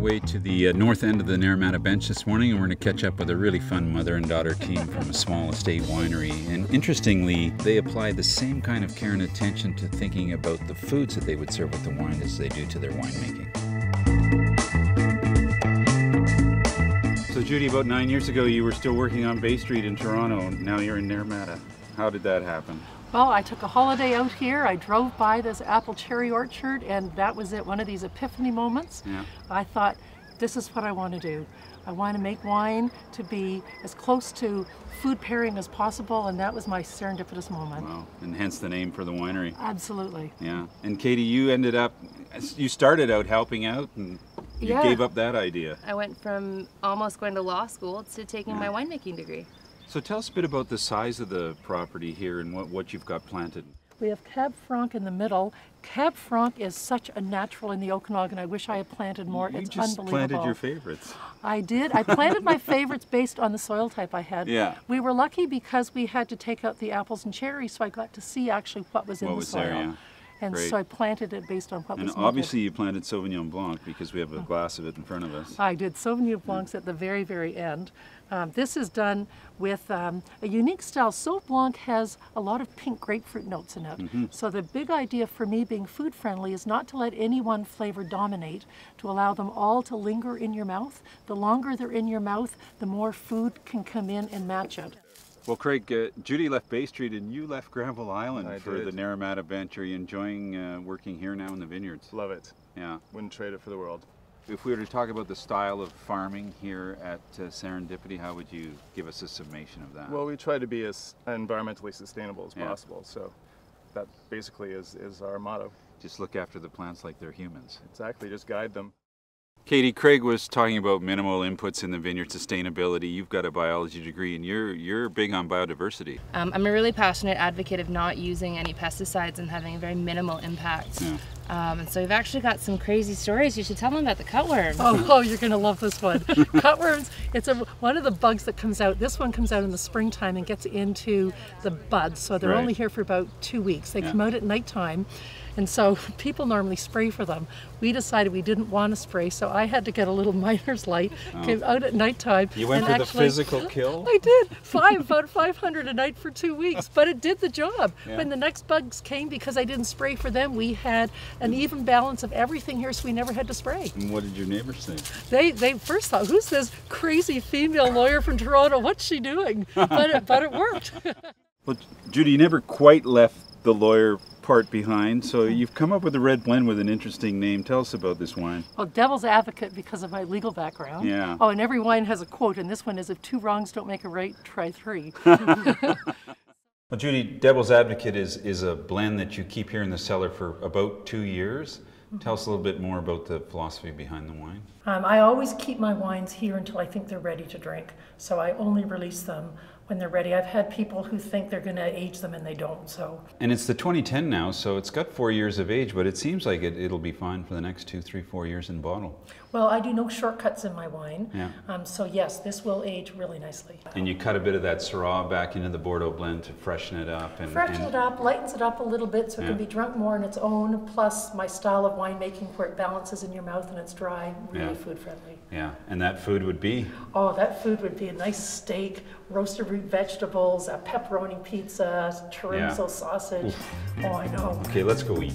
way to the north end of the Naramata Bench this morning, and we're going to catch up with a really fun mother and daughter team from a small estate winery. And interestingly, they apply the same kind of care and attention to thinking about the foods that they would serve with the wine as they do to their winemaking. So Judy, about 9 years ago you were still working on Bay Street in Toronto. Now you're in Naramata. How did that happen? Well, I took a holiday out here. I drove by this apple cherry orchard, and that was it, one of these epiphany moments. Yeah. I thought, this is what I want to do. I want to make wine to be as close to food pairing as possible, and that was my serendipitous moment. Wow, and hence the name for the winery. Absolutely. Yeah, and Katie, you started out helping out, and you gave up that idea. I went from almost going to law school to taking my winemaking degree. So tell us a bit about the size of the property here and what you've got planted. We have Cab Franc in the middle. Cab Franc is such a natural in the Okanagan. I wish I had planted more. You it's just unbelievable. planted your favorites. I did. I planted my favorites based on the soil type I had. Yeah. We were lucky because we had to take out the apples and cherries, so I got to see actually what was in the soil. There, yeah. And Great. so I planted it based on what was needed. And obviously you planted Sauvignon Blanc because we have a glass of it in front of us. I did Sauvignon Blancs at the very, very end. This is done with a unique style. Sauv Blanc has a lot of pink grapefruit notes in it. So the big idea for me being food friendly is not to let any one flavor dominate, to allow them all to linger in your mouth. The longer they're in your mouth, the more food can come in and match it. Well, Craig, Judy left Bay Street and you left Granville Island for did. the Naramata Bench. Are you enjoying working here now in the vineyards? Love it. Yeah. Wouldn't trade it for the world. If we were to talk about the style of farming here at Serendipity, how would you give us a summation of that? Well, we try to be as environmentally sustainable as possible, so that basically is our motto. Just look after the plants like they're humans. Exactly, just guide them. Katie, Craig was talking about minimal inputs in the vineyard sustainability. You've got a biology degree and you're big on biodiversity. I'm a really passionate advocate of not using any pesticides and having a very minimal impact. Yeah. And so we've actually got some crazy stories. You should tell them about the cutworm. Oh, you're going to love this one. Cutworms, it's one of the bugs that comes out. This one comes out in the springtime and gets into the buds. So they're only here for about 2 weeks. They come out at nighttime. And so people normally spray for them. We decided we didn't want to spray, so I had to get a little miner's light, came out at nighttime. You went for the physical kill? I did. About 500 a night for 2 weeks, but it did the job. Yeah. When the next bugs came, because I didn't spray for them, we had an even balance of everything here, so we never had to spray. And what did your neighbors think? They first thought, who's this crazy female lawyer from Toronto? What's she doing? But it worked. Well, Judy, you never quite left the lawyer part behind, so you've come up with a red blend with an interesting name. Tell us about this wine. Well, devil's advocate because of my legal background. Yeah. Oh, and every wine has a quote, and this one is, if 2 wrongs don't make a right, try 3. Well, Judy, devil's advocate is a blend that you keep here in the cellar for about 2 years. Tell us a little bit more about the philosophy behind the wine. I always keep my wines here until I think they're ready to drink, so I only release them when they're ready. I've had people who think they're going to age them and they don't. So. And it's the 2010 now, so it's got 4 years of age, but it seems like it'll be fine for the next 2, 3, 4 years in bottle. Well, I do no shortcuts in my wine. Yeah. So yes, this will age really nicely. And you cut a bit of that Syrah back into the Bordeaux blend to freshen it up. It up, lightens it up a little bit so it can be drunk more on its own, plus my style of winemaking where it balances in your mouth and it's dry, really food friendly. Yeah, and that food would be? Oh, that food would be a nice steak, roasted root vegetables, a pepperoni pizza, chorizo sausage. Oof. Oh, I know. Okay, let's go eat.